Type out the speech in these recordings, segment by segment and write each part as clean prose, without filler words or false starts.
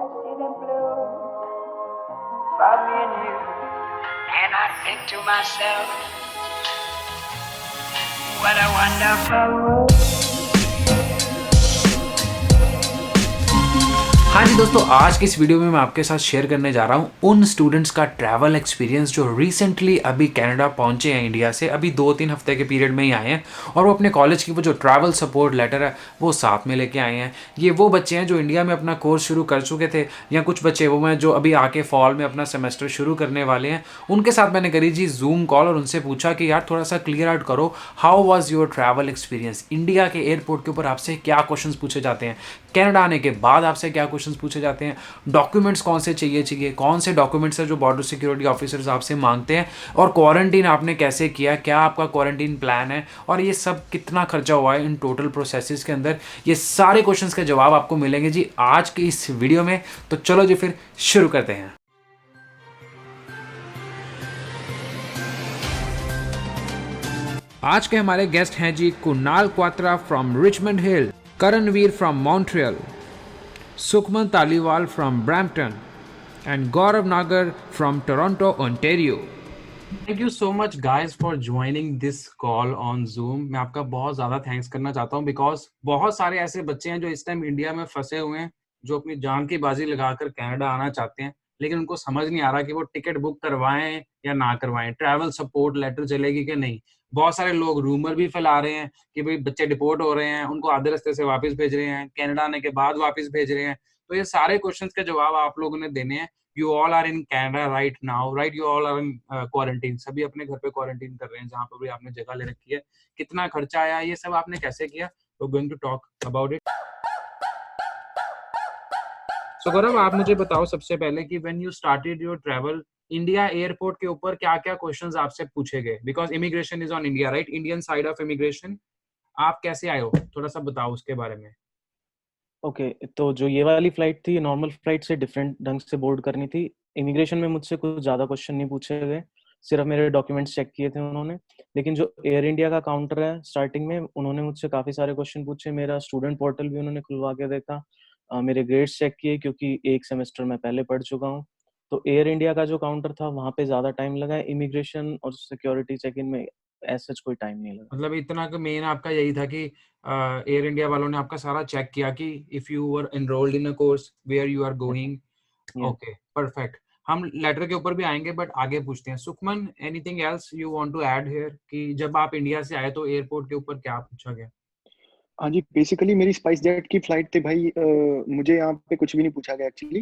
see the blue for me and you. And I think to myself, what a wonderful world. हाँ जी दोस्तों, आज की इस video में मैं आपके साथ शेयर करने जा रहा हूँ उन स्टूडेंट्स का ट्रैवल एक्सपीरियंस जो रिसेंटली अभी कनाडा पहुँचे हैं इंडिया से, अभी 2-3 हफ्ते के पीरियड में ही आए हैं और वो अपने कॉलेज की वो जो ट्रैवल सपोर्ट लेटर है वो साथ में लेके आए हैं। ये वो बच्चे हैं जो इंडिया में अपना कोर्स शुरू कर चुके थे, या कुछ बच्चे वो हैं जो अभी आके फॉल में अपना सेमेस्टर शुरू करने वाले हैं। उनके साथ मैंने करी जी जूम कॉल और उनसे पूछा कि यार थोड़ा सा क्लियर आउट करो, how was your travel experience. India के एयरपोर्ट के ऊपर आपसे क्या क्वेश्चंस पूछे जाते हैं, कनाडा आने के बाद आपसे क्या क्वेश्चंस पूछे जाते हैं, डॉक्यूमेंट्स कौन से चाहिए, कौन से डॉक्यूमेंट्स हैं जो बॉर्डर सिक्योरिटी ऑफिसर्स आपसे मांगते हैं, और क्वारंटीन आपने कैसे किया, क्या आपका क्वारंटीन प्लान है, और ये सब कितना खर्चा हुआ है इन टोटल प्रोसेसेस के अंदर। ये सारे क्वेश्चंस के जवाब आपको मिलेंगे जी आज की इस वीडियो में। तो चलो जी फिर शुरू करते हैं। आज के हमारे गेस्ट हैं जी Kunal Kwatra from Richmond Hill, Karanveer from Montreal, Sukhman Taliwal from Brampton and Gaurav Nagar from Toronto, Ontario. Thank you so much guys for joining this call on Zoom. मैं आपका बहुत ज़्यादा थैंक्स करना चाहता हूँ बिकॉज बहुत सारे ऐसे बच्चे हैं जो इस टाइम इंडिया में फंसे हुए हैं, जो अपनी जान की बाजी लगाकर कनाडा आना चाहते हैं, लेकिन उनको समझ नहीं आ रहा कि वो टिकट बुक करवाएं या ना करवाएं, ट्रैवल सपोर्ट लेटर चलेगी कि नहीं। बहुत सारे लोग रूमर भी फैला रहे हैं कि भाई बच्चे डिपोर्ट हो रहे हैं, उनको आधे रास्ते से वापस भेज रहे हैं, कनाडा आने के बाद वापस भेज रहे हैं। तो ये सारे क्वेश्चंस के जवाब आप लोगों ने देने हैं। You all are in Canada right now, right? You all are in quarantine. सभी अपने घर पे क्वारंटीन कर रहे हैं जहाँ पर भी आपने जगह ले रखी है। कितना खर्चा आया, ये सब आपने कैसे किया? We're going to talk about it. So गौरव, आप मुझे बताओ सबसे पहले कि when you started your travel, India airport के ऊपर क्या-क्या क्वेश्चंस आपसे पूछे गए? Because immigration is on India, right? Indian side of immigration. आप कैसे आए हो? थोड़ा सा बताओ उसके बारे में। ओके तो जो ये वाली फ्लाइट थी, नॉर्मल फ्लाइट से डिफरेंट ढंग से बोर्ड करनी थी। इमिग्रेशन में मुझसे कुछ ज़्यादा क्वेश्चन नहीं पूछे गए, सिर्फ मेरे डॉक्यूमेंट्स चेक किए थे उन्होंने। लेकिन जो एयर इंडिया का काउंटर है, स्टार्टिंग में उन्होंने मुझसे काफ़ी सारे क्वेश्चन पूछे। मेरा स्टूडेंट पोर्टल भी उन्होंने खुलवा के देखा, मेरे ग्रेड्स चेक किए क्योंकि एक सेमेस्टर मैं पहले पढ़ चुका हूँ। तो एयर इंडिया का जो काउंटर था वहाँ पे ज़्यादा टाइम लगा है। इमिग्रेशन और सिक्योरिटी चेक इन में ऐसा कोई टाइम नहीं लगा। मतलब इतना का मेन आपका यही था कि एयर इंडिया वालों ने आपका सारा चेक किया कि if you were enrolled in a course where you are going. Okay, perfect. हम लेटर के ऊपर भी आएंगे बट आगे पूछते हैं। Sukhman, anything else you want to add here कि जब आप इंडिया से आए तो एयरपोर्ट के ऊपर क्या पूछा गया? हाँ जी, बेसिकली मेरी स्पाइस जेट की फ्लाइट थी भाई। मुझे यहाँ पे कुछ भी नहीं पूछा गया एक्चुअली।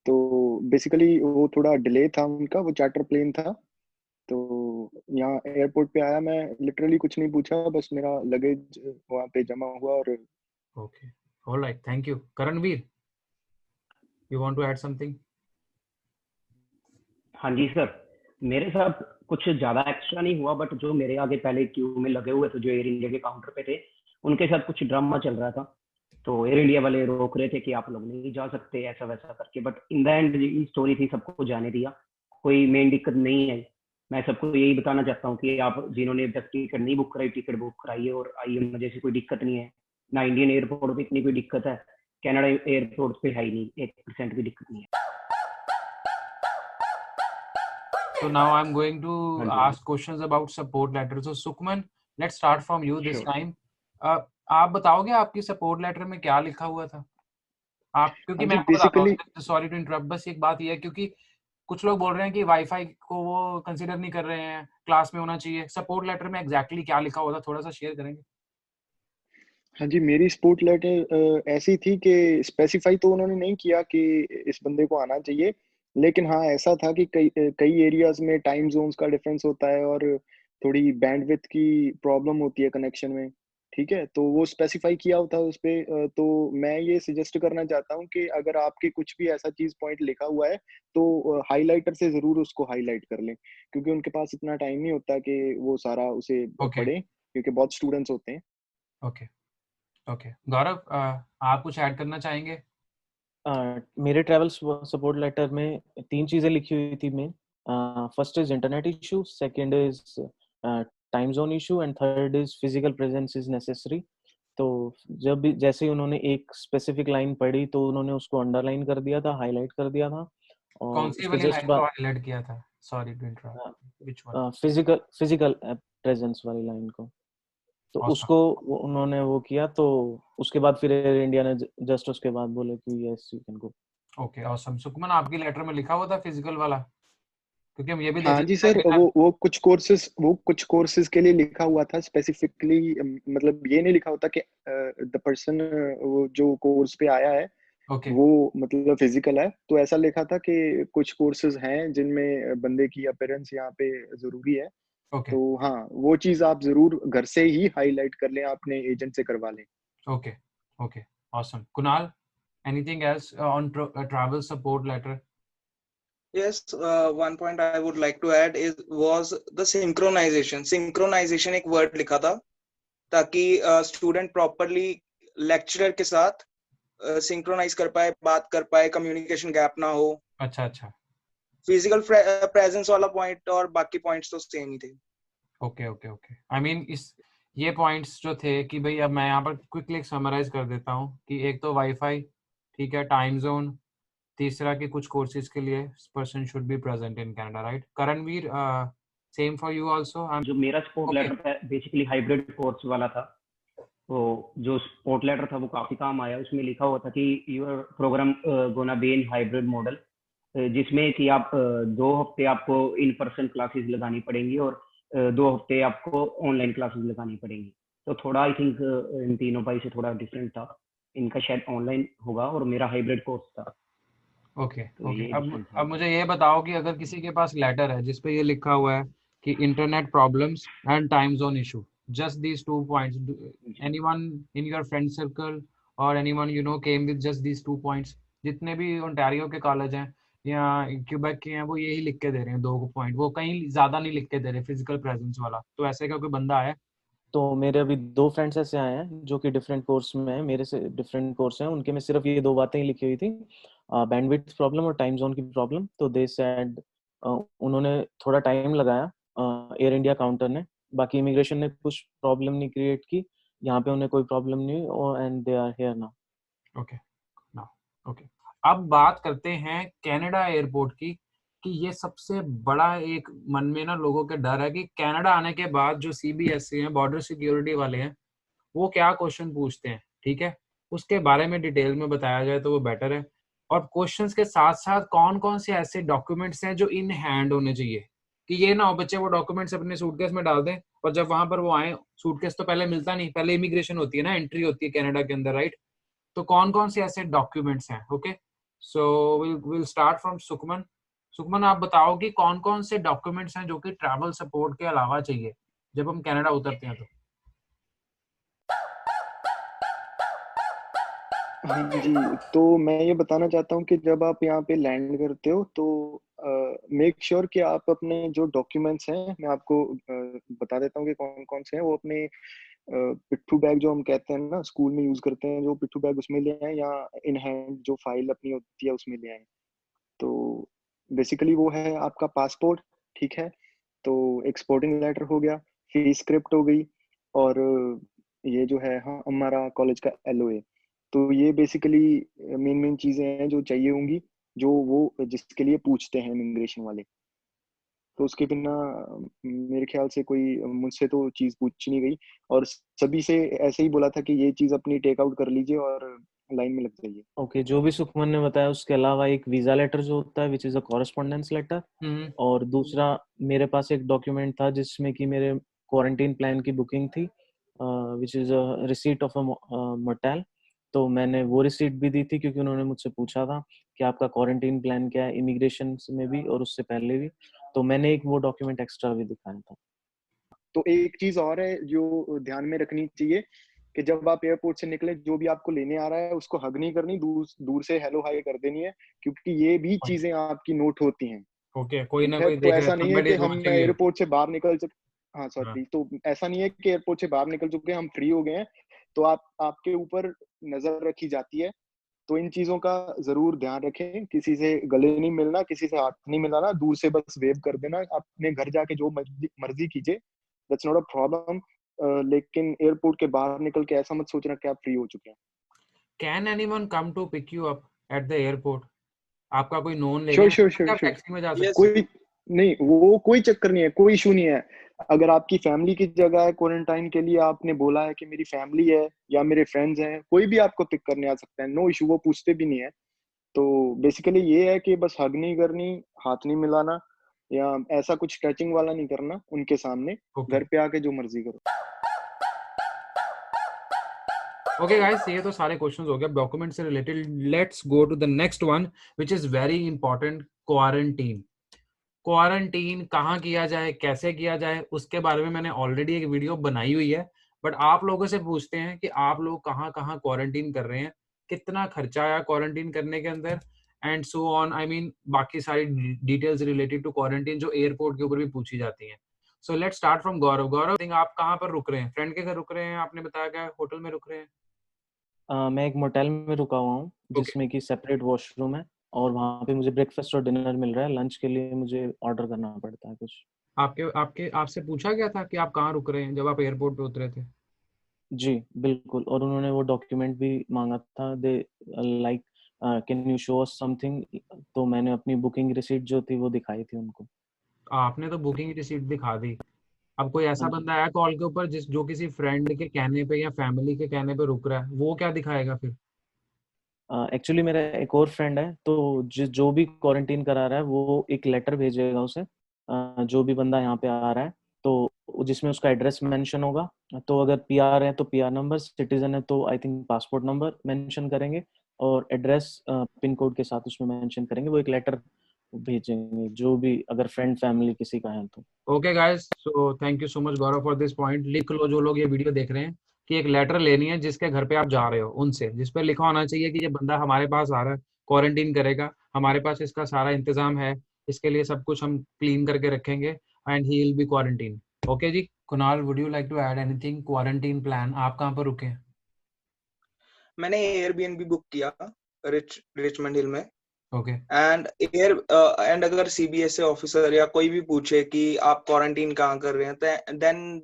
तो बेसिकली वो थोड़ा डिले था उनका, वो चार्टर प्लेन था। तो यहाँ एयरपोर्ट पे आया, मैं लिटरली कुछ नहीं पूछा, बस मेरा लगेज वहाँ पे जमा हुआ और okay, alright, thank you. Karanveer, you want to add something? हाँ जी सर, मेरे साथ कुछ ज़्यादा एक्स्ट्रा नहीं हुआ, बट जो मेरे आगे पहले क्यू में लगे हुए थे, जो एयर इंडिया के काउंटर पे थे, उनके साथ कुछ ड्रामा चल रहा था। तो एयर इंडिया वाले रोक रहे थे कि आप लोग नहीं जा सकते, ऐसा वैसा करके। बट इन द एंड ये स्टोरी थी, सबको जाने दिया, कोई मेन दिक्कत नहीं आई। मैं सबको यही बताना चाहता हूँ कि आप जिन्होंने जब टिकट नहीं बुक कराई, टिकट बुक कराइए और आइए। मुझे से कोई दिक्कत नहीं है ना, इंडियन एयरपोर्ट पे इतनी कोई दिक्कत है, कनाडा एयरपोर्ट पे है ही नहीं, 1% भी दिक्कत नहीं है। So now I'm going to हाँ जी, ask questions about support letter. So Sukhman, let's start from you this Sure. time. आप बताओगे आपकी सपोर्ट लेटर में क्या लिखा हुआ था? आप, क्योंकि हाँ मैं जी, आपको बताता हूँ, बेसिकली सॉरी टू इंटरप्ट, बस एक बात ये है क्योंकि कुछ लोग बोल रहे हैं कि वाईफाई को वो कंसीडर नहीं कर रहे हैं, क्लास में होना चाहिए। सपोर्ट लेटर में एग्जैक्टली क्या लिखा हुआ था, थोड़ा सा शेयर करेंगे? हाँ जी, मेरी सपोर्ट लेटर ऐसी थी कि स्पेसिफाई तो उन्होंने नहीं किया कि इस बंदे को आना चाहिए, लेकिन हाँ ऐसा था कि कई एरियाज में टाइम जोन्स का डिफरेंस होता है और थोड़ी बैंडविड्थ की प्रॉब्लम होती है कनेक्शन में। ठीक है, तो वो स्पेसिफाई किया होता है उस पे। तो मैं ये सजेस्ट करना चाहता हूँ कि अगर आपके कुछ भी ऐसा चीज पॉइंट लिखा हुआ है तो हाइलाइटर से जरूर उसको हाईलाइट कर लें, क्योंकि उनके पास इतना टाइम नहीं होता कि वो सारा उसे ओके, पढ़ें, क्योंकि बहुत स्टूडेंट्स होते हैं। Okay, okay. गौरव, आप कुछ ऐड करना चाहेंगे? मेरे ट्रैवल सपोर्ट लेटर में 3 चीज़ें लिखी हुई थी main. First is internet issue, second is time zone issue and third is physical presence is necessary. तो जब भी जैसे ही उन्होंने एक स्पेसिफिक लाइन पढ़ी तो उन्होंने उसको अंडरलाइन कर दिया था, हाईलाइट कर दिया था, कौन और सी उसके वाली जस्ट लाइन को बाद हाईलाइट किया था? Sorry to interrupt, which one? Physical presence वाली लाइन को, तो ऑसम। उसको उन्होंने वो किया। तो उसके बाद फिर एयर इंडिया ने जस्ट उसके बाद बोले कि yes you can go. Okay, awesome. Sukhman, आपकी लेटर में लिखा हुआ था फिजिकल वाला? क्योंकि हम ये भी देख हाँ जी लेते हैं सर, कि वो कुछ कोर्सेज के लिए लिखा हुआ था स्पेसिफिकली। मतलब ये नहीं लिखा होता कि द पर्सन वो जो कोर्स पे आया है ओके, वो मतलब फिजिकल है। तो ऐसा लिखा था कि कुछ कोर्सेज हैं जिनमें बंदे की अपीयरेंस यहाँ पे जरूरी है। ओके, तो हाँ, वो चीज आप जरूर घर से ही हाईलाइट कर लें, अपने एजेंट से करवा लें। Okay, okay, awesome. Kunal, anything else on travel support letter? Yes, one point I would like to add was the synchronization. Synchronization एक word लिखा था ताकि स्टूडेंट प्रॉपरली लेक्चरर के साथ सिंक्रोनाइज कर पाए, बात कर पाए, कम्युनिकेशन गैप ना हो। अच्छा, अच्छा। फिजिकल प्रेजेंस वाला पॉइंट और बाकी पॉइंट्स तो सेम ही थे। Okay, okay, okay. I mean इस ये पॉइंट्स जो थे कि भाई, अब मैं यहाँ पर क्विकली समराइज कर देता हूँ कि एक तो वाईफाई, ठीक है, टाइम जोन, तीसरा कि कुछ कोर्सेज के लिए person should be present in Canada, right? Karanveer, same for you also? जो मेरा support okay, letter basically hybrid course वाला था, तो जो सपोर्ट लेटर था वो काफी काम आया। उसमें लिखा हुआ था कि your programme gonna be in hybrid model, जिसमें कि आप 2 हफ्ते आपको इन पर्सन क्लासेस लगानी पड़ेंगी और 2 हफ्ते आपको ऑनलाइन क्लासेस लगानी पड़ेंगी। तो थोड़ा आई थिंक इन तीनों भाई से थोड़ा डिफरेंट था। इनका शायद ऑनलाइन होगा और मेरा हाइब्रिड कोर्स था, ओके, तो ओके। ये अब डिफरेंट था अब इनका। मुझे ये बताओ कि अगर किसी के पास लेटर है जिसपे ये लिखा हुआ है कि internet problems and time zone issue, just these 2 points, anyone in your friend circle और anyone you know came with just these 2 points? जितने भी ओंटारियो के कॉलेज हैं या क्यूबेक के हैं, वो यही लिख के दे रहे हैं 2 पॉइंट, वो कहीं ज्यादा नहीं लिख के दे रहे फिजिकल प्रेजेंस वाला। तो ऐसे का कोई बंदा है? तो मेरे अभी 2 फ्रेंड्स ऐसे आए हैं जो कि डिफरेंट कोर्स में हैं, मेरे से डिफरेंट कोर्स हैं, उनके में सिर्फ ये 2 बातें ही लिखी हुई थी, बैंडविड्थ प्रॉब्लम और टाइम जोन की प्रॉब्लम। तो दे सेड उन्होंने थोड़ा टाइम लगाया एयर इंडिया काउंटर ने, बाकी इमिग्रेशन ने कुछ प्रॉब्लम नहीं क्रिएट की, यहाँ पे उन्हें कोई प्रॉब्लम नहीं हुई and they are here now. Okay, ना, ओके। अब बात करते हैं कनाडा एयरपोर्ट की, कि ये सबसे बड़ा एक मन में ना लोगों के डर है कि कनाडा आने के बाद जो सीबीएसई हैं, बॉर्डर सिक्योरिटी वाले हैं, वो क्या क्वेश्चन पूछते हैं, ठीक है? उसके बारे में डिटेल में बताया जाए तो वो बेटर है। और क्वेश्चंस के साथ साथ कौन कौन से ऐसे डॉक्यूमेंट्स हैं जो इन हैंड होने चाहिए, कि ये ना हो बच्चे वो डॉक्यूमेंट्स अपने सूटकेस में डाल दें और जब वहां पर वो आए, सूटकेस तो पहले मिलता नहीं, पहले इमिग्रेशन होती है ना, एंट्री होती है कनाडा के अंदर, राइट? तो कौन कौन से ऐसे डॉक्यूमेंट्स हैं? Okay, so will start from Sukhman. Sukhman, आप बताओ कि कौन कौन से डॉक्यूमेंट्स हैं जो कि ट्रैवल सपोर्ट के अलावा चाहिए जब हम कनाडा उतरते हैं तो? हाँ जी, तो मैं ये बताना चाहता हूँ कि जब आप यहाँ पे लैंड करते हो तो मेक श्योर कि आप अपने जो डॉक्यूमेंट्स हैं, मैं आपको बता देता हूँ कि कौन कौन से हैं। वो अपने पिट्ठू बैग जो हम कहते हैं ना, स्कूल में यूज करते हैं जो पिट्ठू बैग, उसमें ले आए, या इन हैंड जो फाइल अपनी होती है उसमें ले आए। तो बेसिकली वो है आपका पासपोर्ट, ठीक है। तो एक्सपोर्टिंग लेटर हो गया, फी स्क्रिप्ट हो गई, और ये जो है हाँ हमारा कॉलेज का एलओए। तो ये बेसिकली मेन मेन चीजें हैं जो चाहिए होंगी, जो वो जिसके लिए पूछते हैं इमिग्रेशन वाले। तो उसके बिना मेरे ख्याल से कोई मुझसे तो चीज पूछी नहीं गई, और सभी से ऐसे ही बोला था कि ये चीज अपनी टेक आउट कर लीजिए और लाइन में लग जाइए। ओके, जो भी सुखमन ने बताया उसके अलावा एक वीजा लेटर जो होता है which is a correspondence letter, hmm, और दूसरा मेरे पास एक डॉक्यूमेंट था जिसमें कि मेरे क्वारंटीन प्लान की बुकिंग थी, विच is a receipt of a motel. तो मैंने वो रिसीट भी दी थी क्योंकि उन्होंने मुझसे पूछा था कि आपका क्वारंटीन प्लान क्या है, इमिग्रेशन में भी और उससे पहले भी। तो मैंने एक वो डॉक्यूमेंट एक्स्ट्रा भी दिखाया था। तो एक चीज और है जो ध्यान में रखनी चाहिए कि जब आप एयरपोर्ट से निकले, जो भी आपको लेने आ रहा है उसको हग नहीं करनी, दूर दूर से हेलो हाय कर देनी है, क्योंकि ये भी चीजें आपकी नोट होती हैं। ओके, कोई ठीक ना है, कोई तो देख रहे, ऐसा नहीं है somebody कि is हम watching you। एयरपोर्ट से बाहर निकल चुके, हाँ हाँ, सॉरी, तो ऐसा नहीं है कि एयरपोर्ट से बाहर निकल चुके हैं, हम फ्री हो गए हैं, तो आप आपके ऊपर नजर रखी जाती है। तो इन चीजों का जरूर ध्यान रखें, किसी से गले नहीं मिलना, किसी से हाथ नहीं मिलाना, दूर से बस वेव कर देना, अपने घर जाके जो मर्जी मर्जी कीजिए, दैट्स नॉट अ प्रॉब्लम। लेकिन एयरपोर्ट के बाहर निकल के ऐसा मत सोचना कि आप फ्री हो चुके हैं। Can anyone come to pick you up at the airport? आपका कोई नोन ले श्योर गया, श्योर क्या श्योर आप श्योर। टैक्सी में जा सकते यस, कोई नहीं, वो कोई चक्कर नहीं है, कोई इशू नहीं है। अगर आपकी फैमिली की जगह है क्वारंटाइन के लिए, आपने बोला है कि मेरी फैमिली है या मेरे फ्रेंड्स हैं, कोई भी आपको पिक करने आ सकता है, नो इशू, वो पूछते भी नहीं है। तो बेसिकली ये है कि बस हग नहीं करनी, हाथ नहीं मिलाना, या ऐसा कुछ टचिंग वाला नहीं करना उनके सामने। ओके घर पे आके जो मर्जी करो। ओके गाइस, ये तो सारे क्वेश्चंस हो गए डॉक्यूमेंट से related. Let's go to the next one which is very important, quarantine. Quarantine कहाँ किया जाए, कैसे किया जाए, उसके बारे में मैंने ऑलरेडी एक वीडियो बनाई हुई है। बट आप लोगों से पूछते हैं कि आप लोग कहाँ कहाँ क्वारंटीन कर रहे हैं, कितना खर्चा आया क्वारंटीन करने के अंदर, and so on. I mean बाकी सारी डिटेल्स रिलेटेड टू क्वारंटीन जो एयरपोर्ट के ऊपर भी पूछी जाती हैं। सो लेट्स स्टार्ट फ्रॉम गौरव। गौरव, आप कहाँ पर रुक रहे हैं? फ्रेंड के घर रुक रहे हैं, आपने बताया क्या होटल में रुक रहे हैं? मैं एक मोटेल में रुका हुआ हूँ ओके, जिसमें कि सेपरेट वॉशरूम है, और वहाँ पे मुझे ब्रेकफास्ट और डिनर मिल रहा है। लंच के लिए मुझे ऑर्डर करना पड़ता है कुछ। आपके आपके आपसे पूछा गया था कि आप कहाँ रुक रहे हैं जब आप एयरपोर्ट पे उतरे थे? जी बिल्कुल, और उन्होंने वो डॉक्यूमेंट भी मांगा था। They like can you show us something, तो मैंने अपनी बुकिंग रिसीट जो थी वो दिखाई थी उनको। आपने तो बुकिंग रिसीट दिखा दी। अब कोई ऐसा हाँ जी। बंदा आया कॉल के ऊपर जिस जो किसी फ्रेंड के कहने पे या फैमिली के कहने पे रुक रहा है, वो क्या दिखाएगा फिर? एक्चुअली मेरा एक और फ्रेंड है, तो जो भी क्वारंटीन करा रहा है वो एक लेटर भेजेगा उसे, जो भी बंदा यहाँ पे आ रहा है, तो जिसमें उसका एड्रेस मेंशन होगा। तो अगर पीआर है तो पीआर नंबर, सिटीजन है तो I think passport number mention करेंगे, और एड्रेस पिन कोड के साथ उसमें मेंशन करेंगे। वो एक लेटर भेजेंगे, जो भी अगर फ्रेंड फैमिली किसी का है तो। Okay guys, so thank you so much Gaurav for this point. लिख लो जो लोग ये वीडियो देख रहे हैं कि एक लेटर लेनी है जिसके घर पे आप जा रहे हो उनसे, जिस पे लिखा होना चाहिए कि ये बंदा हमारे पास आ रहा है, क्वारंटीन करेगा, हमारे पास इसका सारा इंतजाम है, इसके लिए सब कुछ हम क्लीन करके रखेंगे, and he will be quarantine. Okay जी। Kunal, would you like to add anything? Quarantine plan, आप कहाँ पर रुके हैं? मैंने एयरबीएनबी बुक किया रिचमंड हिल में। ओके एंड अगर सीबीएसई ऑफिसर या कोई भी पूछे कि आप क्वारंटीन कहाँ कर रहे हैं, then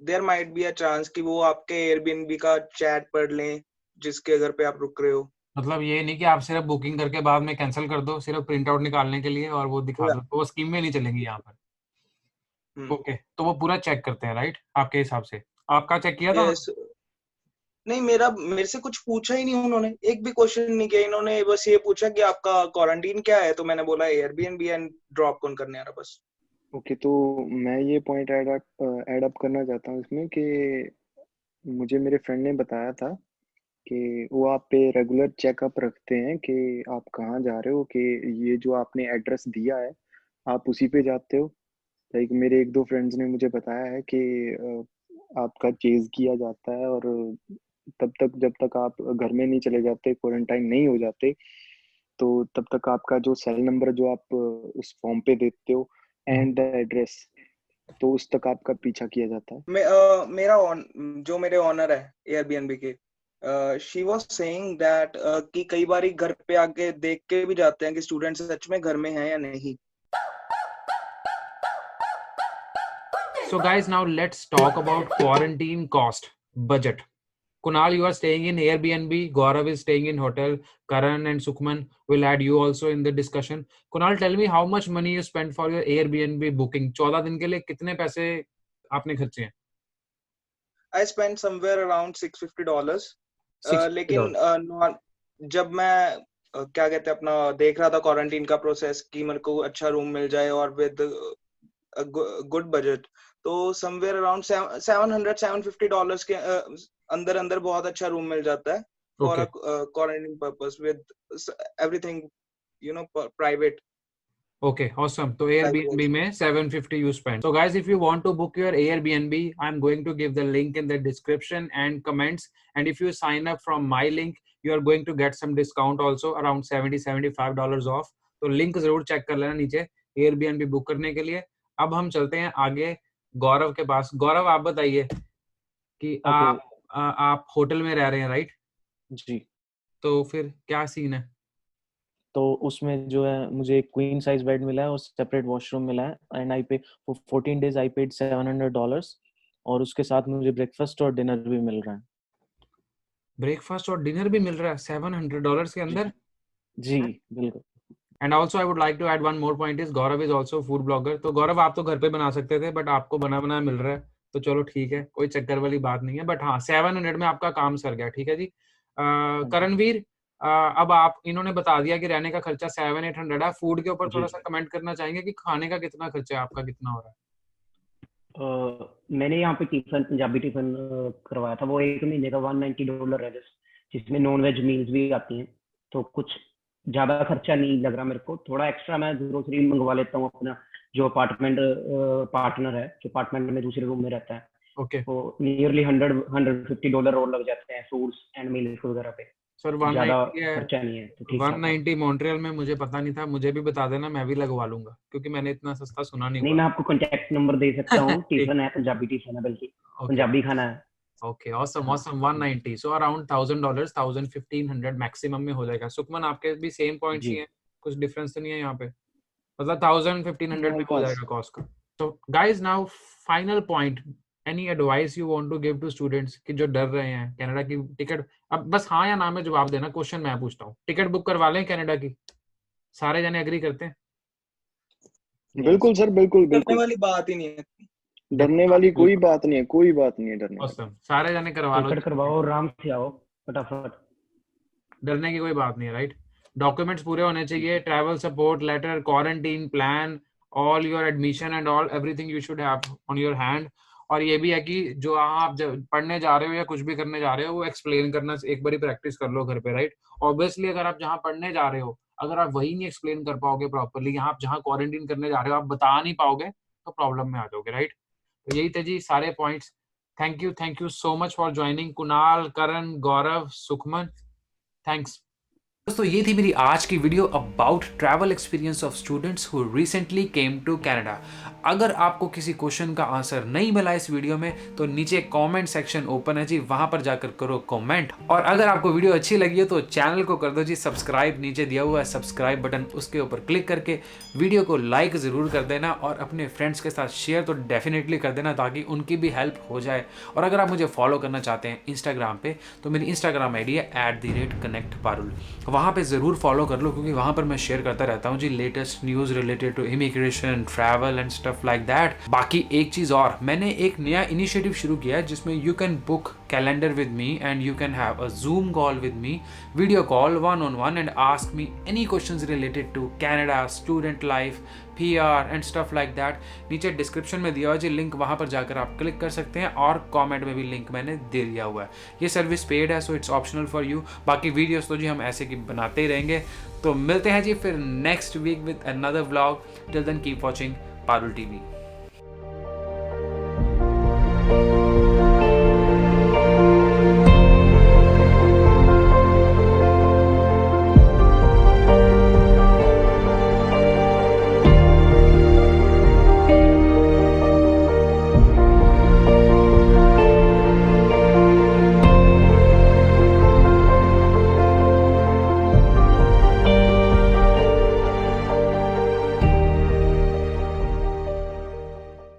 there might be a chance कि वो आपके एयरबीएनबी का चैट पढ़ लें जिसके घर पे आप रुक रहे हो। मतलब ये नहीं कि आप सिर्फ बुकिंग करके बाद में कैंसिल कर दो सिर्फ प्रिंट आउट निकालने के लिए और वो दिखा या दो, तो वो स्कीम में नहीं चलेंगी यहाँ पर। हम्म ओके, तो वो पूरा चेक करते हैं, राइट? आपके हिसाब से आपका चेक किया था? यस। नहीं, मेरे से कुछ पूछा ही नहीं उन्होंने, एक भी क्वेश्चन नहीं किया इन्होंने, बस ये पूछा कि आपका क्वारंटीन क्या है, तो मैंने बोला एयरबीएनबी एंड ड्रॉप कौन करने आ रहा, बस। ओके, तो मैं ये पॉइंट ऐड अप करना चाहता हूँ इसमें कि मुझे मेरे फ्रेंड ने बताया था कि वो आप पे रेगुलर चेकअप रखते हैं कि आप कहाँ जा रहे हो, कि ये जो आपने एड्रेस दिया है आप उसी पे जाते हो। लाइक मेरे एक दो फ्रेंड्स ने मुझे बताया है कि आपका चेज किया जाता है, और तब तक जब तक आप घर में नहीं चले जाते, क्वारंटाइन नहीं हो जाते, तो तब तक आपका जो सेल नंबर जो आप उस फॉर्म पे देते हो एंड द एड्रेस, तो उस तक आपका पीछा किया जाता है। जो मेरे ऑनर है एयरबीएनबी के, शी वाज सेइंग दैट कि कई बार घर पे आके देख के भी जाते हैं कि स्टूडेंट सच में घर में है या नहीं। So guys, now let's talk about quarantine cost, budget. Kunal, you are staying in Airbnb. Gaurav is staying in hotel. Karan and Sukhman will add you also in the discussion. Kunal, tell me how much money you spent for your Airbnb booking. 14 दिन के लिए कितने पैसे आपने खर्चे हैं? I spend somewhere around $650। लेकिन $650. जब मैं क्या कहते हैं अपना देख रहा था क्वारंटीन का प्रोसेस कि मेरे को अच्छा रूम मिल जाए और विद गुड बजट, तो समवेयर अराउंड $750 के अंदर अंदर बहुत अच्छा रूम मिल जाता है for Okay. Quarantine purpose with everything, private. Okay, awesome. So Airbnb में 750 you spend. So guys, if you want to book your Airbnb, I'm going to give the link in the description and comments. And if you sign up from my link, you are going to get some discount also around $75 off. तो link जरूर check कर लेना नीचे Airbnb book करने के लिए। अब हम चलते हैं आगे गौरव के पास। गौरव, आप बताइए कि ओके आप होटल में रह रहे हैं, राइट? जी। तो फिर क्या सीन है? तो उसमें जो है मुझे एक क्वीन साइज बेड मिला है और सेपरेट वॉशरूम मिला है, एंड आई पे फॉर 14 days आई पेड $700, और उसके साथ मुझे ब्रेकफास्ट और डिनर भी मिल रहा है। ब्रेकफास्ट और डिनर भी मिल रहा है $700 के अंदर। जी बिल्कुल। And also I would like to add one more point is Gaurav is also food blogger. तो गौरव आप तो घर पे बना सकते थे, बट आपको बना बनाया मिल रहा है, तो चलो ठीक है, कोई चक्कर वाली बात नहीं है। बट हाँ, 700 में आपका काम सर गया, ठीक है जी। करणवीर, अब आप, इन्होंने बता दिया कि रहने का खर्चा 700-800 है। फूड के ऊपर थोड़ा सा कमेंट करना चाहेंगे कि खाने का कितना खर्चा है आपका, कितना हो रहा है? मैंने यहाँ पे टिफिन, पंजाबी टिफिन करवाया था, वो एक महीने का $190 है, जिसमें नॉन वेज मील्स भी आती हैं, तो कुछ ज्यादा खर्चा नहीं लग रहा मेरे को। थोड़ा एक्स्ट्रा मैं ग्रोसरी मंगवा लेता हूँ, अपना जो अपार्टमेंट पार्टनर है, जो अपार्टमेंट में दूसरे रूम में रहता है, ओके, तो नियरली $150 और लग जाते हैं फूड्स एंड मील्स वगैरह पे। सर ज्यादा 190 है, खर्चा नहीं है, तो ठीक है। 190 मॉन्ट्रियल में मुझे पता नहीं था, मुझे भी बता देना, मैं भी लगवा लूंगा, क्योंकि मैंने इतना सस्ता सुना नहीं नहीं, हुआ। मैं आपको कॉन्टेक्ट नंबर दे सकता हूँ। टिफिन है, पंजाबी टिफिन है, बल्कि पंजाबी खाना है। Okay, awesome awesome. 190, so around $1000, 1500 maximum में हो जाएगा। सुखमन, आपके भी सेम पॉइंट्स ही हैं, कुछ डिफरेंस तो नहीं है यहाँ पे? मतलब 1000-1500 में हो जाएगा कॉस्ट का। तो guys, now final point, any advice you want to give to students कि जो डर रहे हैं कनाडा की टिकट? अब बस हाँ या ना में जवाब देना, क्वेश्चन मैं पूछता हूँ। टिकट बुक करवा लें कनाडा की? सारे जने एग्री करते हैं? बिल्कुल सर, बिल्कुल डरने बिल्कुल। वाली बात ही नहीं है। डरने वाली कोई बात नहीं है, कोई बात नहीं है डरने वाली। ऑसम, सारे जने करवा लो, टिकट करवाओ, आराम से आओ फटाफट। डरने की कोई बात नहीं है, राइट? डॉक्यूमेंट्स पूरे होने चाहिए, travel support letter, quarantine plan, all your admission and all everything you should have on your hand. और ये भी है कि जो आप जब पढ़ने जा रहे हो या कुछ भी करने जा रहे हो, वो एक्सप्लेन करना एक बारी प्रैक्टिस कर लो घर पे, राइट? ऑब्वियसली अगर आप जहाँ पढ़ने जा रहे हो, अगर आप वही नहीं एक्सप्लेन कर पाओगे प्रॉपरली, यहाँ आप जहाँ क्वारंटीन करने जा रहे हो आप बता नहीं पाओगे, तो प्रॉब्लम में आ जाओगे, राइट? तो यही थे जी सारे points. Thank you so much for joining, Kunal, Karan, Gaurav, Sukhman, thanks. दोस्तों, ये थी मेरी आज की video about travel experience of students who recently came to Canada. अगर आपको किसी क्वेश्चन का आंसर नहीं मिला इस वीडियो में, तो नीचे कमेंट सेक्शन ओपन है जी, वहां पर जाकर करो कमेंट। और अगर आपको वीडियो अच्छी लगी है तो चैनल को कर दो जी सब्सक्राइब, नीचे दिया हुआ है सब्सक्राइब बटन, उसके ऊपर क्लिक करके वीडियो को लाइक ज़रूर कर देना, और अपने फ्रेंड्स के साथ शेयर तो डेफिनेटली कर देना, ताकि उनकी भी हेल्प हो जाए। और अगर आप मुझे फॉलो करना चाहते हैं इंस्टाग्राम पे, तो मेरी इंस्टाग्राम आईडी है @connectparul, वहाँ पे ज़रूर फॉलो कर लो, क्योंकि वहाँ पर मैं शेयर करता रहता हूँ जी latest news related to immigration, travel and stuff like that. बाकी एक चीज़ और, मैंने एक नया इनिशिएटिव शुरू किया है जिसमें you can book calendar with me and you can have a Zoom call with me, video call 1-on-1, and ask me any questions related to Canada, student life, PR and stuff like that. नीचे description में दिया हुआ जी link, वहाँ पर जाकर आप click कर सकते हैं, और कमेंट में भी लिंक मैंने दे दिया हुआ है। ये सर्विस पेड है, so it's optional for you. बाकी वीडियोस तो जी हम ऐसे की बनाते ही रहेंगे। तो मिलते हैं जी फिर next week with another vlog. Till then keep watching Parul TV।